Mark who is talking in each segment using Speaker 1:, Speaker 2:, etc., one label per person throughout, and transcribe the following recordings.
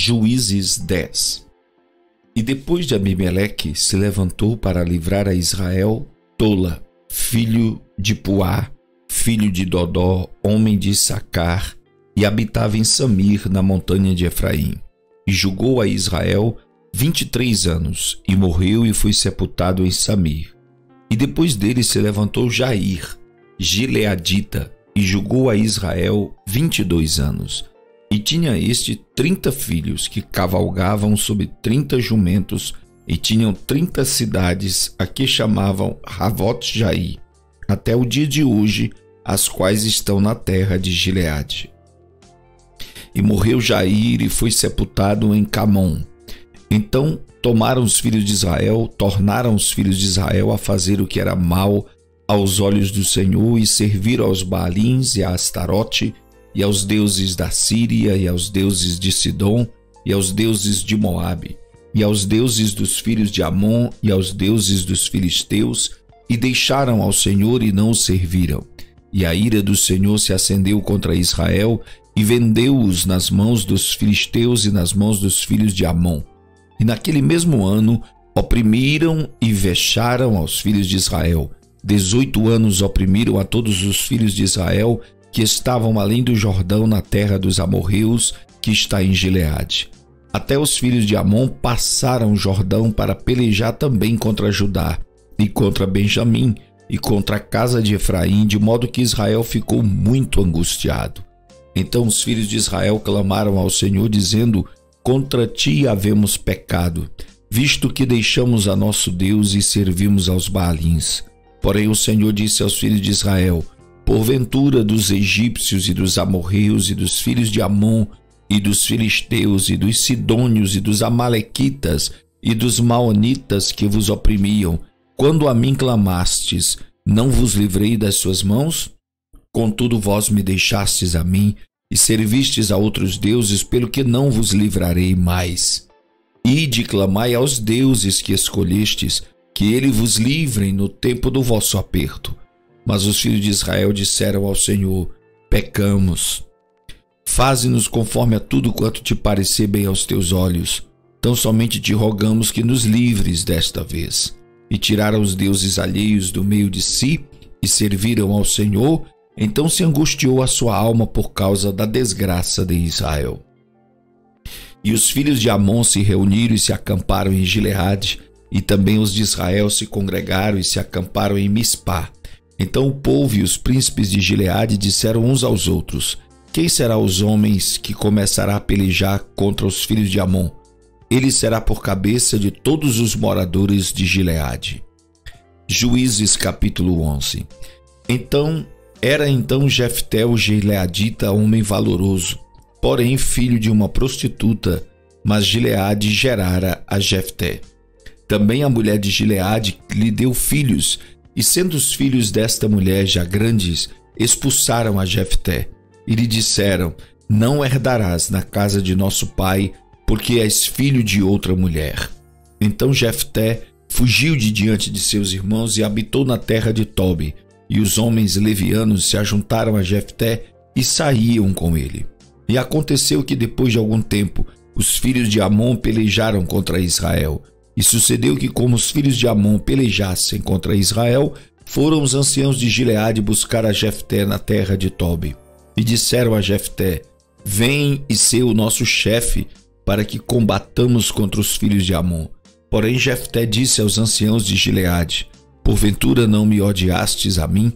Speaker 1: Juízes 10. E depois de Abimeleque se levantou para livrar a Israel Tola, filho de Puá, filho de Dodó, homem de Issacar, e habitava em Samir, na montanha de Efraim. E julgou a Israel 23 anos, e morreu e foi sepultado em Samir. E depois dele se levantou Jair, gileadita, e julgou a Israel 22 anos. E tinha este 30 filhos, que cavalgavam sobre 30 jumentos, e tinham 30 cidades, a que chamavam Ravot-Jair, até o dia de hoje, as quais estão na terra de Gileade. E morreu Jair e foi sepultado em Camon. Então tornaram os filhos de Israel a fazer o que era mal aos olhos do Senhor, e serviram aos Baalins e a Astarote, e aos deuses da Síria, e aos deuses de Sidom, e aos deuses de Moabe, e aos deuses dos filhos de Amon, e aos deuses dos filisteus, e deixaram ao Senhor e não o serviram. E a ira do Senhor se acendeu contra Israel, e vendeu-os nas mãos dos filisteus e nas mãos dos filhos de Amon. E naquele mesmo ano oprimiram e vexaram aos filhos de Israel. 18 anos oprimiram a todos os filhos de Israel que estavam além do Jordão, na terra dos amorreus, que está em Gileade. Até os filhos de Amon passaram o Jordão para pelejar também contra Judá, e contra Benjamim, e contra a casa de Efraim, de modo que Israel ficou muito angustiado. Então os filhos de Israel clamaram ao Senhor, dizendo: contra ti havemos pecado, visto que deixamos a nosso Deus e servimos aos Baalins. Porém o Senhor disse aos filhos de Israel: porventura dos egípcios e dos amorreus e dos filhos de Amon e dos filisteus e dos sidônios e dos amalequitas e dos maonitas que vos oprimiam, quando a mim clamastes, não vos livrei das suas mãos? Contudo vós me deixastes a mim e servistes a outros deuses, pelo que não vos livrarei mais. Ide, clamai aos deuses que escolhestes, que ele vos livrem no tempo do vosso aperto. Mas os filhos de Israel disseram ao Senhor: pecamos. Faze-nos conforme a tudo quanto te parecer bem aos teus olhos. Tão somente te rogamos que nos livres desta vez. E tiraram os deuses alheios do meio de si e serviram ao Senhor. Então se angustiou a sua alma por causa da desgraça de Israel. E os filhos de Amon se reuniram e se acamparam em Gileade, e também os de Israel se congregaram e se acamparam em Mispá. Então o povo e os príncipes de Gileade disseram uns aos outros: quem será os homens que começará a pelejar contra os filhos de Amon? Ele será por cabeça de todos os moradores de Gileade. Juízes capítulo 11. Era Jefté o gileadita homem valoroso, porém filho de uma prostituta, mas Gileade gerara a Jefté. Também a mulher de Gileade lhe deu filhos, e sendo os filhos desta mulher já grandes, expulsaram a Jefté, e lhe disseram: não herdarás na casa de nosso pai, porque és filho de outra mulher. Então Jefté fugiu de diante de seus irmãos e habitou na terra de Tobi, e os homens levianos se ajuntaram a Jefté e saíam com ele. E aconteceu que depois de algum tempo, os filhos de Amon pelejaram contra Israel. E sucedeu que, como os filhos de Amon pelejassem contra Israel, foram os anciãos de Gileade buscar a Jefté na terra de Tobi. E disseram a Jefté: vem e sê o nosso chefe, para que combatamos contra os filhos de Amon. Porém Jefté disse aos anciãos de Gileade: porventura não me odiastes a mim,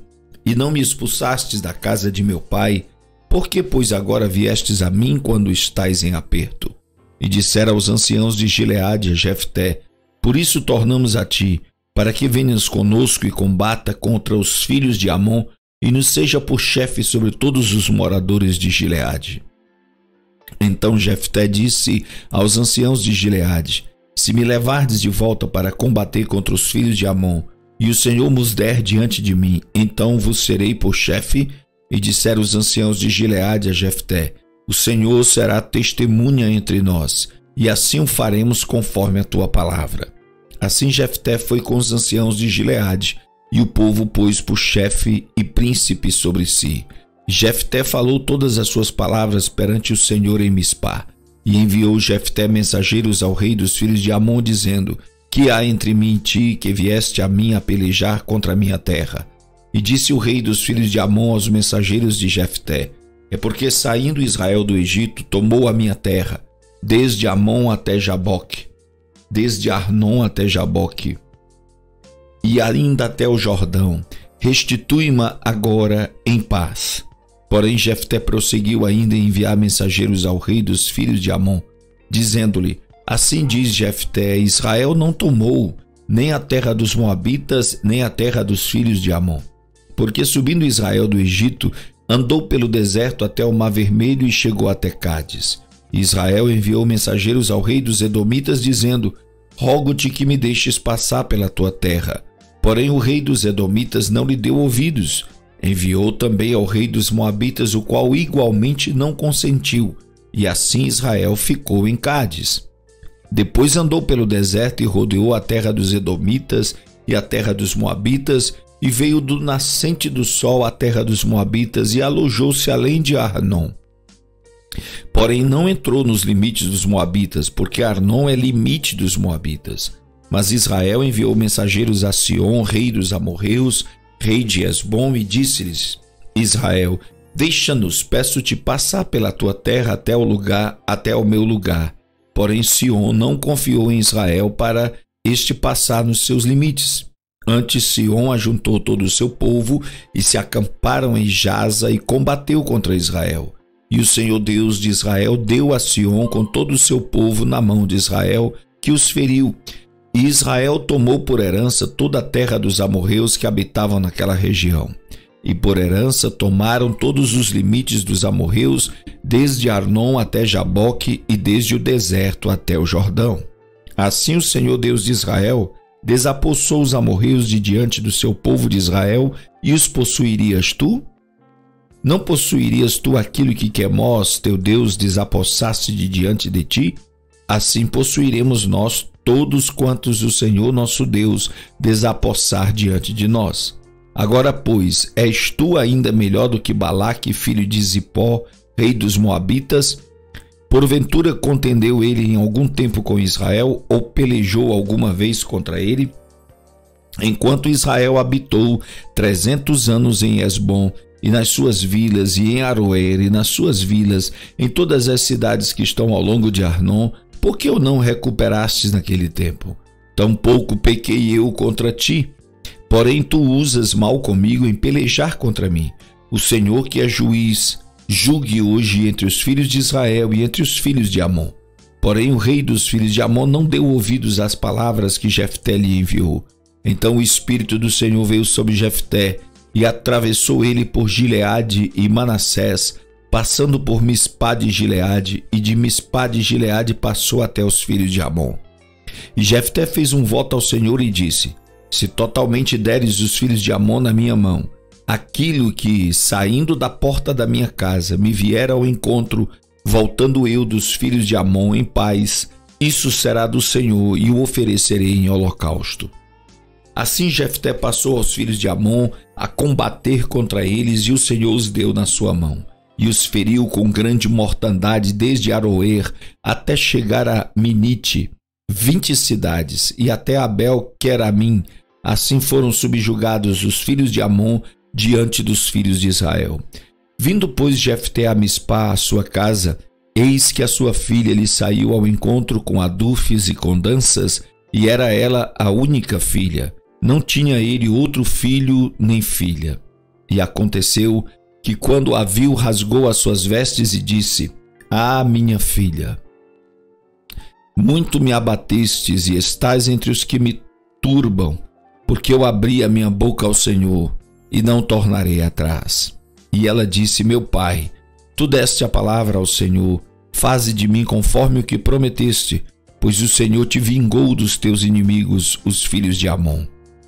Speaker 1: e não me expulsastes da casa de meu pai? Por que, pois, agora viestes a mim quando estais em aperto? E disseram aos anciãos de Gileade a Jefté: por isso tornamos a ti, para que venhas conosco e combata contra os filhos de Amon, e nos seja por chefe sobre todos os moradores de Gileade. Então Jefté disse aos anciãos de Gileade: se me levardes de volta para combater contra os filhos de Amon, e o Senhor vos der diante de mim, então vos serei por chefe? E disseram os anciãos de Gileade a Jefté: o Senhor será testemunha entre nós, e assim o faremos conforme a tua palavra. Assim Jefté foi com os anciãos de Gileade, e o povo pôs por chefe e príncipe sobre si. Jefté falou todas as suas palavras perante o Senhor em Mispá. E enviou Jefté mensageiros ao rei dos filhos de Amon, dizendo: que há entre mim e ti, que vieste a mim a pelejar contra a minha terra? E disse o rei dos filhos de Amon aos mensageiros de Jefté: é porque saindo Israel do Egito, tomou a minha terra, desde Amon até Jaboque, desde Arnon até Jaboque, e ainda até o Jordão. Restitui-ma agora em paz. Porém Jefté prosseguiu ainda em enviar mensageiros ao rei dos filhos de Amon, dizendo-lhe: assim diz Jefté: Israel não tomou nem a terra dos Moabitas, nem a terra dos filhos de Amon. Porque subindo Israel do Egito, andou pelo deserto até o Mar Vermelho e chegou até Cádiz. Israel enviou mensageiros ao rei dos Edomitas, dizendo: rogo-te que me deixes passar pela tua terra. Porém o rei dos Edomitas não lhe deu ouvidos. Enviou também ao rei dos Moabitas, o qual igualmente não consentiu, e assim Israel ficou em Cádiz. Depois andou pelo deserto e rodeou a terra dos Edomitas e a terra dos Moabitas, e veio do nascente do sol à terra dos Moabitas e alojou-se além de Arnon. Porém não entrou nos limites dos Moabitas, porque Arnon é limite dos Moabitas. Mas Israel enviou mensageiros a Sion, rei dos amorreus, rei de Hesbom, e disse-lhes: Israel, deixa-nos, peço-te, passar pela tua terra até o meu lugar. Porém Sion não confiou em Israel para este passar nos seus limites. Antes Sion ajuntou todo o seu povo e se acamparam em Jaza e combateu contra Israel. E o Senhor Deus de Israel deu a Sion com todo o seu povo na mão de Israel, que os feriu. E Israel tomou por herança toda a terra dos amorreus que habitavam naquela região. E por herança tomaram todos os limites dos amorreus, desde Arnon até Jaboque e desde o deserto até o Jordão. Assim o Senhor Deus de Israel desapossou os amorreus de diante do seu povo de Israel, e os possuirias tu? Não possuirias tu aquilo que Quemós, teu Deus, desapossasse de diante de ti? Assim possuiremos nós todos quantos o Senhor nosso Deus desapossar diante de nós. Agora, pois, és tu ainda melhor do que Balaque, filho de Zippor, rei dos Moabitas? Porventura contendeu ele em algum tempo com Israel, ou pelejou alguma vez contra ele? Enquanto Israel habitou 300 anos em Hesbom, e nas suas vilas, e em Aroer, e nas suas vilas, em todas as cidades que estão ao longo de Arnon, por que o não recuperastes naquele tempo? Tampouco pequei eu contra ti. Porém tu usas mal comigo em pelejar contra mim. O Senhor, que é juiz, julgue hoje entre os filhos de Israel e entre os filhos de Amon. Porém o rei dos filhos de Amon não deu ouvidos às palavras que Jefté lhe enviou. Então o Espírito do Senhor veio sobre Jefté, e atravessou ele por Gileade e Manassés, passando por Mispá de Gileade, e de Mispá de Gileade passou até os filhos de Amon. E Jefté fez um voto ao Senhor e disse: se totalmente deres os filhos de Amon na minha mão, aquilo que, saindo da porta da minha casa, me vier ao encontro, voltando eu dos filhos de Amon em paz, isso será do Senhor, e o oferecerei em holocausto. Assim Jefté passou aos filhos de Amon a combater contra eles, e o Senhor os deu na sua mão. E os feriu com grande mortandade desde Aroer até chegar a Minite, 20 cidades, e até Abel-Queramim. Assim foram subjugados os filhos de Amon diante dos filhos de Israel. Vindo, pois, Jefté a Mispá, a sua casa, eis que a sua filha lhe saiu ao encontro com adufes e com danças, e era ela a única filha. Não tinha ele outro filho nem filha. E aconteceu que, quando a viu, rasgou as suas vestes e disse: ah, minha filha, muito me abatestes e estás entre os que me turbam, porque eu abri a minha boca ao Senhor e não tornarei atrás. E ela disse: meu pai, tu deste a palavra ao Senhor, faze de mim conforme o que prometeste, pois o Senhor te vingou dos teus inimigos, os filhos de Amon.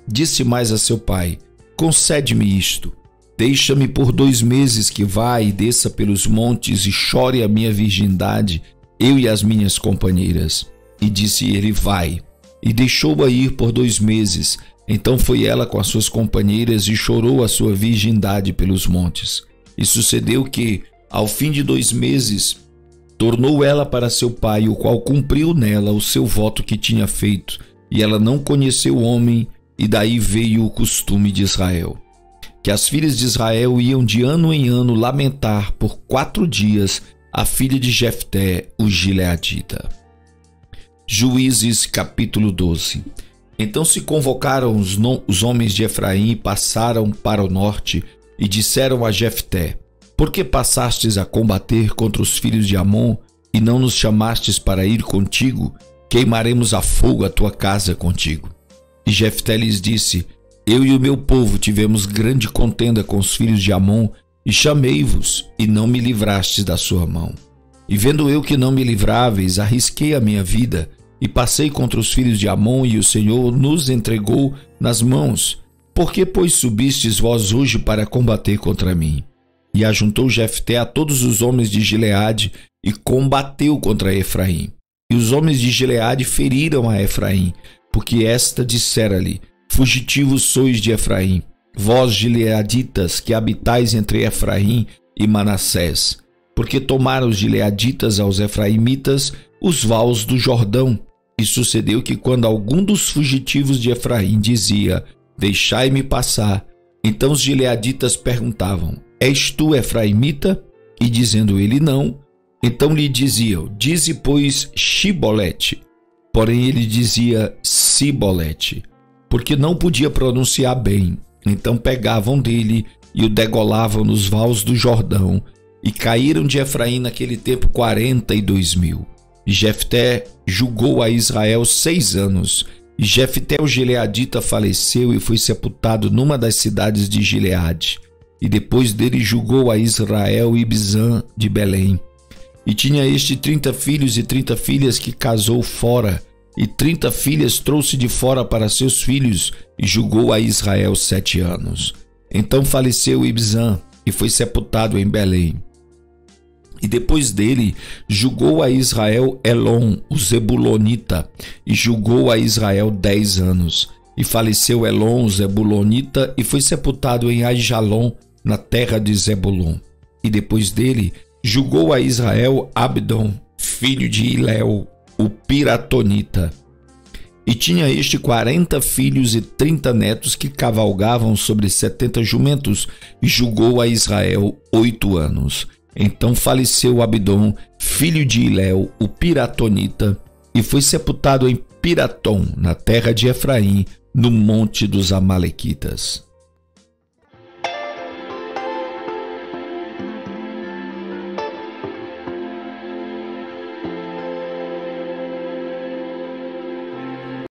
Speaker 1: Disse mais a seu pai: concede-me isto, deixa-me por 2 meses que vá e desça pelos montes e chore a minha virgindade, eu e as minhas companheiras. E disse ele: vai. E deixou-a ir por 2 meses. Então foi ela com as suas companheiras e chorou a sua virgindade pelos montes. E sucedeu que, ao fim de 2 meses, Tornou ela para seu pai, o qual cumpriu nela o seu voto que tinha feito, e ela não conheceu o homem, e daí veio o costume de Israel. Que as filhas de Israel iam de ano em ano lamentar por 4 dias a filha de Jefté, o gileadita. Juízes capítulo 12. Então se convocaram os homens de Efraim e passaram para o norte e disseram a Jefté: Por que passastes a combater contra os filhos de Amon e não nos chamastes para ir contigo? Queimaremos a fogo a tua casa contigo. E Jefté lhes disse: Eu e o meu povo tivemos grande contenda com os filhos de Amon e chamei-vos e não me livrastes da sua mão. E vendo eu que não me livráveis, arrisquei a minha vida e passei contra os filhos de Amon, e o Senhor nos entregou nas mãos. Por que, pois, subistes vós hoje para combater contra mim? E ajuntou Jefté a todos os homens de Gileade e combateu contra Efraim. E os homens de Gileade feriram a Efraim, porque esta dissera-lhe: Fugitivos sois de Efraim, vós gileaditas que habitais entre Efraim e Manassés, porque tomaram os gileaditas aos efraimitas os vales do Jordão. E sucedeu que quando algum dos fugitivos de Efraim dizia: Deixai-me passar, então os gileaditas perguntavam: És tu efraimita? E dizendo ele não, então lhe diziam: Dize, pois, Shibolete. Porém ele dizia Sibolete, porque não podia pronunciar bem. Então pegavam dele e o degolavam nos vales do Jordão, e caíram de Efraim naquele tempo 42.000. E Jefté julgou a Israel 6 anos. E Jefté o gileadita faleceu e foi sepultado numa das cidades de Gileade. E depois dele julgou a Israel Ibzan de Belém. E tinha este 30 filhos e 30 filhas que casou fora, e 30 filhas trouxe de fora para seus filhos, e julgou a Israel 7 anos. Então faleceu Ibzan e foi sepultado em Belém. E depois dele julgou a Israel Elon, o Zebulonita, e julgou a Israel 10 anos. E faleceu Elon, o Zebulonita, e foi sepultado em Aijalon, na terra de Zebulon. E depois dele julgou a Israel Abdon, filho de Hilel, o Piratonita. E tinha este 40 filhos e 30 netos que cavalgavam sobre 70 jumentos, e julgou a Israel 8 anos. Então faleceu Abdon, filho de Hilel, o Piratonita, e foi sepultado em Piratom, na terra de Efraim, no monte dos Amalequitas.